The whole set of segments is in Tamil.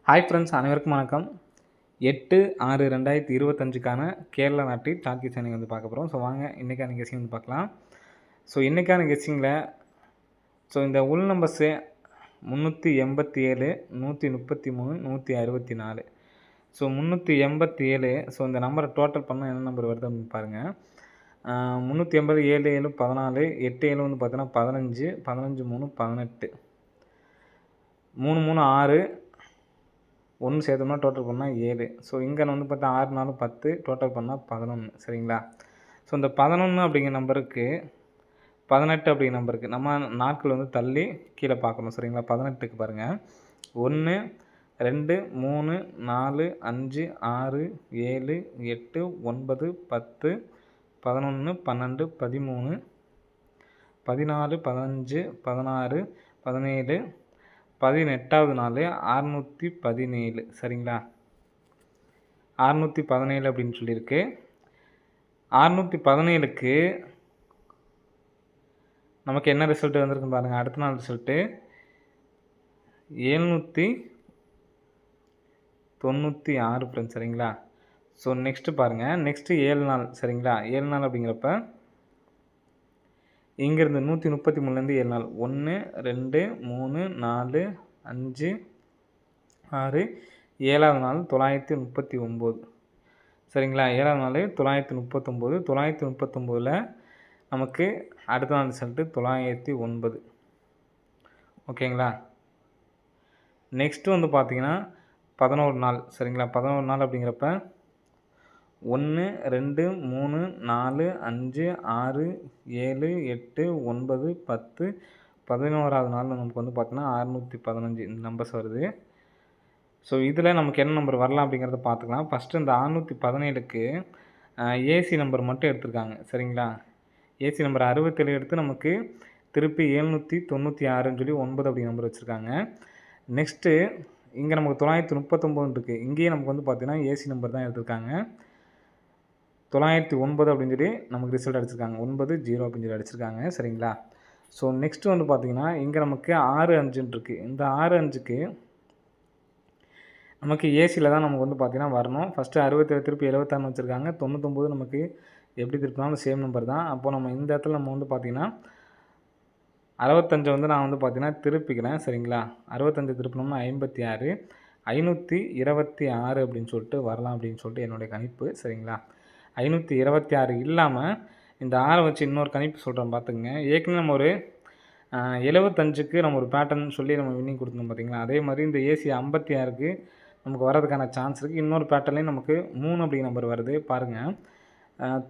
ஹாய் ஃப்ரெண்ட்ஸ், அனைவருக்கும் வணக்கம். 8/6/2025க்கான கேரளா நாட்டு டாக்கி சேனல் வந்து பார்க்க போகிறோம். ஸோ வாங்க இன்றைக்கான கெஸ்ஸிங் வந்து பார்க்கலாம். ஸோ இன்றைக்கான கெஸ்ஸிங்கில் இந்த உள் நம்பர்ஸு 387, 133, 164. ஸோ 387. இந்த நம்பரை டோட்டல் பண்ணால் என்ன நம்பர் வருது அப்படின்னு பாருங்கள். 380 7 7 14, 8 7 வந்து பார்த்தீங்கன்னா 15, 15 3 18, 3 3 6, 1 சேர்த்தோம்னா டோட்டல் பண்ணால் 7. இங்கே வந்து பார்த்தா 6 4 10, டோட்டல் பண்ணால் 11. சரிங்களா? இந்த 11 அப்படிங்கிற நம்பருக்கு 18 அப்படிங்கிற நம்பருக்கு நம்ம நாட்கள் வந்து தள்ளி கீழே பார்க்கணும். சரிங்களா? 18க்கு பாருங்கள். 1 2 3 4 5 6 7 8 9 10 11 12 13 14 15 16 17 18வது நாள் 617. சரிங்களா? 617 அப்படின்னு சொல்லியிருக்கு. 617க்கு நமக்கு என்ன ரிசல்ட் வந்திருக்குன்னு பாருங்கள். அடுத்த நாள் ரிசல்ட்டு 796 ஃப்ரெண்ட்ஸ். சரிங்களா? நெக்ஸ்ட்டு பாருங்கள். நெக்ஸ்ட்டு 7 நாள். சரிங்களா? 7 நாள் அப்படிங்கிறப்ப இங்கேருந்து 133லேருந்து 7 நாள் 1 2 3 4 5 6 7வது நாள் 939. சரிங்களா? 7வது நாள் 939. 939ல் நமக்கு அடுத்த நாள் ரிசல்ட்டு 909. ஓகேங்களா? நெக்ஸ்ட்டு வந்து பார்த்திங்கன்னா 11 நாள். சரிங்களா? 11 நாள் அப்படிங்கிறப்ப 1 2 3 4 5 6 7 8 9 10 11வது நாள் நமக்கு வந்து பார்த்தீங்கன்னா 615 இந்த நம்பர்ஸ் வருது. இதில் நமக்கு என்ன நம்பர் வரலாம் அப்படிங்கிறத பார்த்துக்கலாம். ஃபஸ்ட்டு இந்த 617க்கு ஏசி நம்பர் மட்டும் எடுத்திருக்காங்க. சரிங்களா? ஏசி நம்பர் 67 எடுத்து நமக்கு திருப்பி 796ன்னு சொல்லி 9 அப்படி நம்பர் வச்சுருக்காங்க. நெக்ஸ்ட்டு இங்கே நமக்கு 939 இருக்குது. இங்கேயே நமக்கு வந்து பார்த்திங்கன்னா ஏசி நம்பர் தான் எடுத்திருக்காங்க. 909 அப்படின்னு சொல்லி நமக்கு ரிசல்ட் அடிச்சிருக்காங்க. 90 அப்படின்னு சொல்லி அடிச்சிருக்காங்க. சரிங்களா? நெக்ஸ்ட்டு வந்து பார்த்திங்கன்னா இங்கே நமக்கு 65 இருக்குது. இந்த 65க்கு நமக்கு ஏசியில் தான் நமக்கு வந்து பார்த்திங்கன்னா வரணும். ஃபஸ்ட்டு 67 திருப்பி 76 வச்சுருக்காங்க. 99 நமக்கு எப்படி திருப்பினாலும் சேம் நம்பர் தான். அப்போது நம்ம இந்த இடத்துல நம்ம வந்து பார்த்திங்கன்னா 65 வந்து நான் வந்து பார்த்திங்கன்னா திருப்பிக்கிறேன். சரிங்களா? 65 திருப்பினோம்னா 56, 526 அப்படின்னு சொல்லிட்டு வரலாம் அப்படின்னு சொல்லிட்டு என்னுடைய கணிப்பு. சரிங்களா? 526 இல்லாமல் இந்த 6 வச்சு இன்னொரு கணிப்பு சொல்கிறேன் பார்த்துங்க. ஏற்கனவே நம்ம ஒரு 75க்கு நம்ம ஒரு பேட்டர்ன் சொல்லி நம்ம வின்னிங் கொடுத்தோம் பார்த்திங்களா? அதே மாதிரி இந்த ஏசி 56க்கு நமக்கு வரதுக்கான சான்ஸ் இருக்குது. இன்னொரு பேட்டர்லேயும் நமக்கு 3 அப்படிங்கிற நம்பர் வருது பாருங்கள்.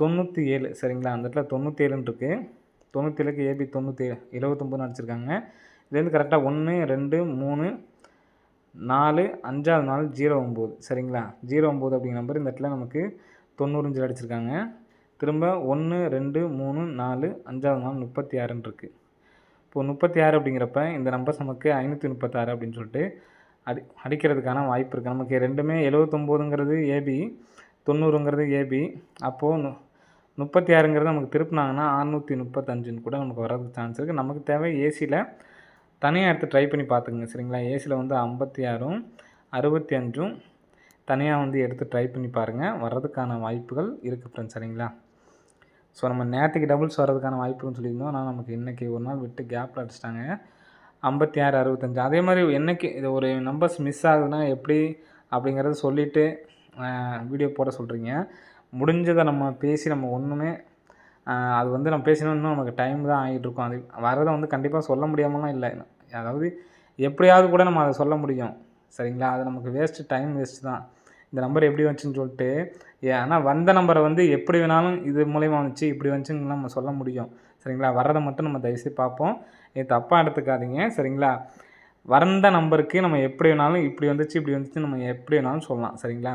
97. சரிங்களா? அந்த இடத்துல 97ன்னு இருக்குது. 97க்கு ஏபி 97 79 அடிச்சிருக்காங்க. இதுலேருந்து கரெக்டாக 1 2 3 4 5வது நாள் 09. சரிங்களா? 09 அப்படிங்கிற நம்பர் இந்த இடத்துல நமக்கு 90 அடிச்சிருக்காங்க. திரும்ப 1 2 3 4 5வது நாள் 36ன்னு இருக்குது. இப்போது 36 அப்படிங்கிறப்ப இந்த நம்பர்ஸ் நமக்கு 536 அப்படின்னு சொல்லிட்டு அடிக்கிறதுக்கான வாய்ப்பு இருக்குது. நமக்கு ரெண்டுமே 79ங்கிறது ஏபி, 90ங்கிறது ஏபி. அப்போது 36ங்கிறது நமக்கு திருப்பினாங்கன்னா 635ன்னு கூட நமக்கு வரதுக்கு சான்ஸ் இருக்குது. நமக்கு தேவை ஏசியில் தனியாக எடுத்து ட்ரை பண்ணி பார்த்துக்குங்க. சரிங்களா? ஏசியில் வந்து 56ம் 65ம் தனியாக வந்து எடுத்து ட்ரை பண்ணி பாருங்கள். வர்றதுக்கான வாய்ப்புகள் இருக்குது ஃப்ரெண்ட்ஸ். சரிங்களா? நம்ம நேற்றுக்கு டபுள்ஸ் வர்றதுக்கான வாய்ப்புன்னு சொல்லியிருந்தோம். ஆனால் நமக்கு இன்றைக்கி ஒரு நாள் விட்டு கேப்பில் அடிச்சிட்டாங்க. 56 65. அதே மாதிரி என்றைக்கு இது ஒரு நம்பர்ஸ் மிஸ் ஆகுதுன்னா எப்படி அப்படிங்கிறத சொல்லிவிட்டு வீடியோ போட சொல்கிறீங்க. முடிஞ்சதை நம்ம பேசி நம்ம ஒன்றுமே அது வந்து நம்ம பேசினோம்னா நமக்கு டைம் தான் ஆகிட்டுருக்கும். அது வரதை வந்து கண்டிப்பாக சொல்ல முடியாமலாம் இல்லை. அதாவது எப்படியாவது கூட நம்ம அதை சொல்ல முடியும். சரிங்களா? அது நமக்கு டைம் வேஸ்ட்டு தான். இந்த நம்பர் எப்படி வந்துச்சுன்னு சொல்லிட்டு ஆனால் வந்த நம்பரை வந்து எப்படி வேணாலும் இது மூலயமா வந்துச்சு இப்படி வந்துச்சுன்னு நம்ம சொல்ல முடியும். சரிங்களா? வர்றதை மட்டும் நம்ம தயவுசெய்து பார்ப்போம். இது தப்பாக எடுத்துக்காதீங்க. சரிங்களா? வந்த நம்பருக்கு நம்ம எப்படி வேணாலும் இப்படி வந்துச்சு இப்படி வந்துச்சு நம்ம எப்படி வேணாலும் சொல்லலாம். சரிங்களா?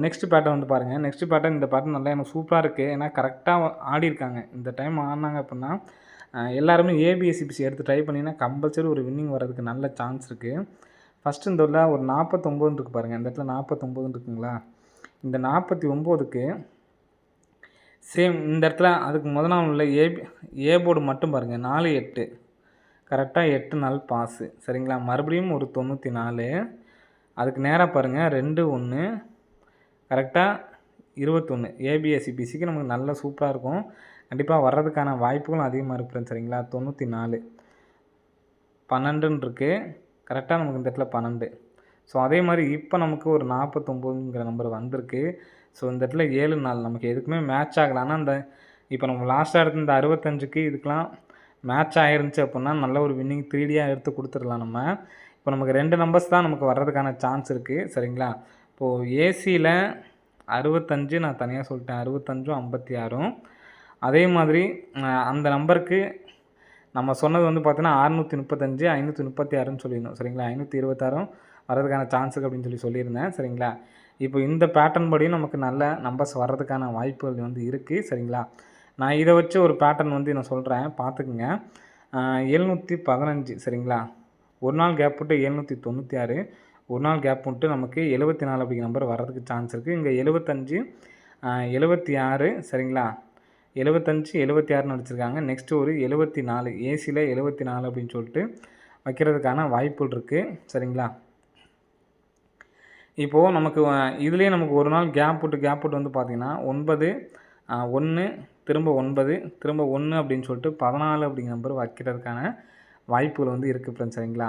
நெக்ஸ்ட் பேட்டர்ன் வந்து பாருங்கள். நெக்ஸ்ட் பேட்டர்ன் இந்த பேட்டர்ன் நல்லா எனக்கு சூப்பராக இருக்குது. ஏன்னா கரெக்டாக ஆடிருக்காங்க. இந்த டைம் ஆடினாங்க அப்படின்னா எல்லாருமே ஏபிஎஸ்சிபிசி எடுத்து ட்ரை பண்ணிங்கன்னா கம்பல்சரி ஒரு வின்னிங் வர்றதுக்கு நல்ல சான்ஸ் இருக்குது. ஃபஸ்ட்டு இந்த ஒரு 49 இருக்குது பாருங்கள். இந்த இடத்துல 49 இருக்குங்களா? இந்த 49க்கு சேம் இந்த இடத்துல அதுக்கு நாள் உள்ள ஏ போர்டு மட்டும் பாருங்கள். 4 8 கரெக்டாக 8 நாள் பாஸு. சரிங்களா? மறுபடியும் ஒரு 94 அதுக்கு நேராக பாருங்கள் 2 1 கரெக்டாக 21 ஏபிஎஸ்சி பிசிக்கு நமக்கு நல்ல சூப்பராக இருக்கும். கண்டிப்பாக வர்றதுக்கான வாய்ப்புகளும் அதிகமாக இருக்குது ஃப்ரெண்ட்ஸ் சரிங்களா. 94 12ன்னு இருக்குது. கரெக்டாக நமக்கு இந்த இடத்துல 12. ஸோ அதே மாதிரி இப்போ நமக்கு ஒரு 49ங்கிற நம்பர் வந்திருக்கு. ஸோ இந்த இடத்துல 7 4 நமக்கு எதுக்குமே மேட்ச் ஆகலை. ஆனால் இந்த இப்போ நம்ம லாஸ்ட்டாக எடுத்து இந்த 65க்கு இதுக்கெலாம் மேட்ச் ஆகிருந்துச்சு அப்படின்னா நல்ல ஒரு வின்னிங் 3Dயாக எடுத்து கொடுத்துடலாம் நம்ம. இப்போ நமக்கு 2 நம்பர்ஸ் தான் நமக்கு வர்றதுக்கான சான்ஸ் இருக்குது சரிங்களா. இப்போது ஏசியில் 65 நான் தனியாக சொல்லிட்டேன், 65ம் 56ம். அதே மாதிரி அந்த நம்பருக்கு நம்ம சொன்னது வந்து பார்த்தீங்கன்னா 635 536ன்னு சொல்லியிருந்தோம் சரிங்களா. 526ம் வர்றதுக்கான சான்ஸ் இருக்குது அப்படின்னு சொல்லியிருந்தேன் சரிங்களா. இப்போ இந்த பேட்டர்ன் படியும் நமக்கு நல்ல நம்பர்ஸ் வர்றதுக்கான வாய்ப்புகள் வந்து இருக்குது சரிங்களா. நான் இதை வச்சு ஒரு பேட்டர்ன் வந்து நான் சொல்கிறேன் பார்த்துக்குங்க. 715 சரிங்களா. ஒரு நாள் கேப் விட்டு 796, ஒரு நாள் கேப் விட்டு நமக்கு 74 அப்படிங்கிற நம்பர் வர்றதுக்கு சான்ஸ் இருக்குது. இங்கே 75 76 சரிங்களா. 75 76ன்னு அடிச்சிருக்காங்க. நெக்ஸ்ட்டு ஒரு 74 ஏசியில் 74 அப்படின்னு சொல்லிட்டு வைக்கிறதுக்கான வாய்ப்புகள் இருக்குது சரிங்களா. இப்போது நமக்கு இதுலேயே நமக்கு ஒரு நாள் கேப் விட்டு வந்து பார்த்திங்கன்னா 9 1 திரும்ப 9 திரும்ப 1 அப்படின்னு சொல்லிட்டு 14 அப்படிங்கிற நம்பர் வைக்கிறதுக்கான வாய்ப்புகள் வந்து இருக்குது ஃப்ரெண்ட்ஸ் சரிங்களா.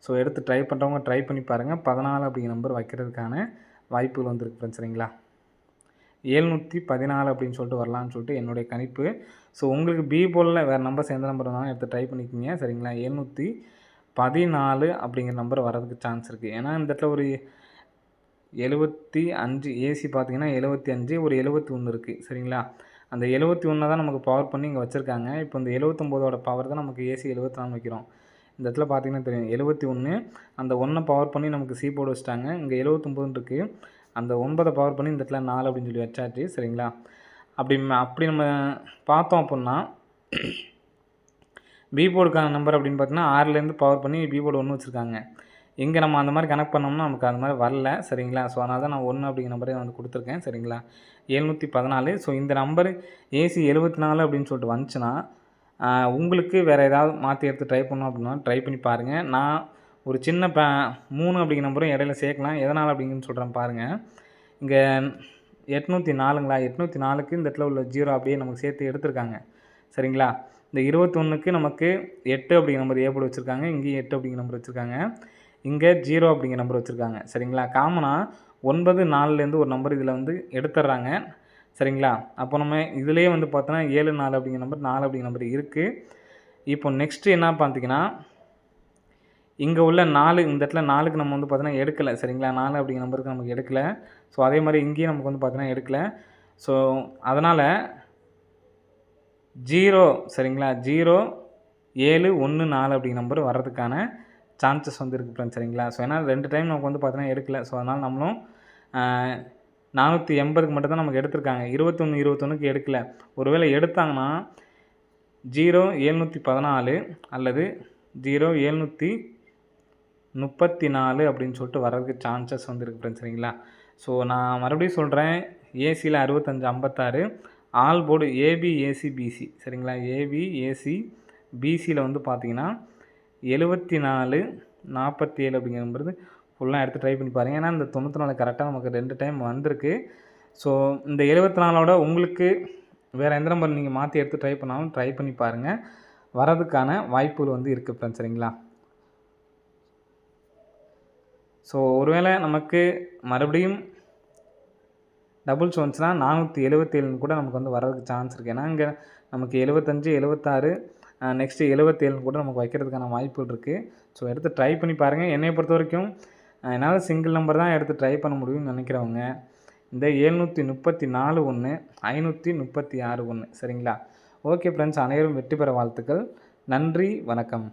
ஸோ எடுத்து ட்ரை பண்ணுறவங்க ட்ரை பண்ணி பாருங்கள். 14 அப்படிங்கிற நம்பர் வைக்கிறதுக்கான வாய்ப்புகள் வந்து இருக்குது ஃப்ரெண்ட்ஸ் சரிங்களா. 714 அப்படின்னு சொல்லிட்டு வரலான்னு சொல்லிட்டு என்னுடைய கணிப்பு. ஸோ உங்களுக்கு பி போலில் வேறு நம்பர்ஸ் எந்த நம்பர் இருந்தாலும் எடுத்து ட்ரை பண்ணிக்கிங்க சரிங்களா. 714 அப்படிங்கிற நம்பர் வர்றதுக்கு சான்ஸ் இருக்குது. ஏன்னா இந்த இடத்துல ஒரு 75 ஏசி பார்த்தீங்கன்னா 75 ஒரு 71 இருக்குது சரிங்களா. அந்த 71 தான் நமக்கு பவர் பண்ணி இங்கே வச்சுருக்காங்க. இப்போ இந்த 79ஓட பவர் தான் நமக்கு ஏசி 74 வைக்கிறோம். இந்த இடத்துல பார்த்தீங்கன்னா தெரியும் 71 அந்த 1 பவர் பண்ணி நமக்கு சி போர்டு வச்சுட்டாங்க. இங்கே 79 இருக்குது. அந்த 9 பவர் பண்ணி இந்த இடத்துல 4 அப்படின்னு சொல்லி வச்சாச்சு சரிங்களா. அப்படி நம்ம பார்த்தோம் அப்படின்னா பி போர்டுக்கான நம்பர் அப்படின்னு பார்த்தீங்கன்னா 6லேருந்து பவர் பண்ணி பி போர்டு 1 வச்சுருக்காங்க. இங்கே நம்ம அந்த மாதிரி கனெக்ட் பண்ணோம்னா நமக்கு அது மாதிரி வரல சரிங்களா. ஸோ அதனால தான் நான் 1 அப்படிங்கிற நம்பரே வந்து கொடுத்துருக்கேன் சரிங்களா. 714. ஸோ இந்த நம்பர் ஏசி 74 அப்படின்னு சொல்லிட்டு வந்துச்சுன்னா உங்களுக்கு வேறு ஏதாவது மாற்றி எடுத்து ட்ரை பண்ணோம் அப்படின்னா ட்ரை பண்ணி பாருங்கள். நான் ஒரு சின்ன 3 அப்படிங்கிற நம்பரும் இடையில சேர்க்கலாம். எதனால் அப்படிங்கன்னு சொல்கிறேன் பாருங்கள். இங்கே 804ங்களா, 804க்கு இந்த இடத்துல உள்ள 0 அப்படியே நமக்கு சேர்த்து எடுத்திருக்காங்க சரிங்களா. இந்த 21க்கு நமக்கு 8 அப்படிங்கிற நம்பர் ஏ போர்டு வச்சுருக்காங்க. இங்கேயும் 8 அப்படிங்கிற நம்பர் வச்சுருக்காங்க. இங்கே 0 அப்படிங்கிற நம்பர் வச்சுருக்காங்க சரிங்களா. காமனாக 9 4லேருந்து ஒரு நம்பர் இதில் வந்து எடுத்துடுறாங்க சரிங்களா. அப்போ நம்ம இதிலேயே வந்து பார்த்தோன்னா 7 4 அப்படிங்கிற நம்பர் 4 அப்படிங்கிற நம்பர் இருக்குது. இப்போ நெக்ஸ்ட்டு என்ன பார்த்தீங்கன்னா இங்கே உள்ள 4 இந்த இடத்துல 4க்கு நம்ம வந்து பார்த்தோன்னா எடுக்கலை சரிங்களா. 4 அப்படிங்கிற நம்பருக்கு நமக்கு எடுக்கலை. ஸோ அதே மாதிரி இங்கேயும் நமக்கு வந்து பார்த்தோன்னா எடுக்கலை. ஸோ அதனால் 0 சரிங்களா 0 7 1 4 அப்படிங்கிற நம்பர் வர்றதுக்கான சான்சஸ் வந்து இருக்குது ஃப்ரெண்ட்ஸ் சரிங்களா. ஸோ ஏன்னா 2 டைம் நமக்கு வந்து பார்த்தோன்னா எடுக்கலை. ஸோ அதனால் நம்மளும் 480க்கு மட்டும் தான் நமக்கு எடுத்திருக்காங்க. 21க்கு எடுக்கலை. ஒருவேளை எடுத்தாங்கன்னா 0 714 அல்லது 0 734 அப்படின்னு சொல்லிட்டு வர்றதுக்கு சான்சஸ் வந்து இருக்குது ஃப்ரெண்ட்ஸ் சரிங்களா. ஸோ நான் மறுபடியும் சொல்கிறேன். ஏசியில் 65 56 ஆல் போர்டு ஏபி ஏசி பிசி சரிங்களா. ஏபி ஏசி பிசியில் வந்து பார்த்தீங்கன்னா 74 47 அப்படிங்கிறது ஃபுல்லாக எடுத்து ட்ரை பண்ணி பாருங்கள். ஏன்னா இந்த 94 கரெக்டாக நமக்கு 2 டைம் வந்திருக்கு. ஸோ இந்த 74ஓட உங்களுக்கு வேறு எந்த நம்பர் நீங்கள் மாற்றி எடுத்து ட்ரை பண்ணாலும் ட்ரை பண்ணி பாருங்கள். வரதுக்கான வாய்ப்புகள் வந்து இருக்குது ஃப்ரெண்ட்ஸ் சரிங்களா. ஸோ ஒருவேளை நமக்கு மறுபடியும் டபுள்ஸ் வந்துச்சுன்னா 477 கூட நமக்கு வந்து வர்றதுக்கு சான்ஸ் இருக்குது. ஏன்னா இங்கே நமக்கு 75 76 நெக்ஸ்ட்டு 77 கூட நமக்கு வைக்கிறதுக்கான வாய்ப்புகள் இருக்குது. ஸோ எடுத்து ட்ரை பண்ணி பாருங்கள். என்னை பொறுத்த வரைக்கும் என்னால் சிங்கிள் நம்பர் தான் எடுத்து ட்ரை பண்ண முடியும்னு நினைக்கிறவங்க இந்த 734 1 536 1 சரிங்களா. ஓகே ஃப்ரெண்ட்ஸ், அனைவரும் வெற்றி பெற வாழ்த்துக்கள். நன்றி, வணக்கம்.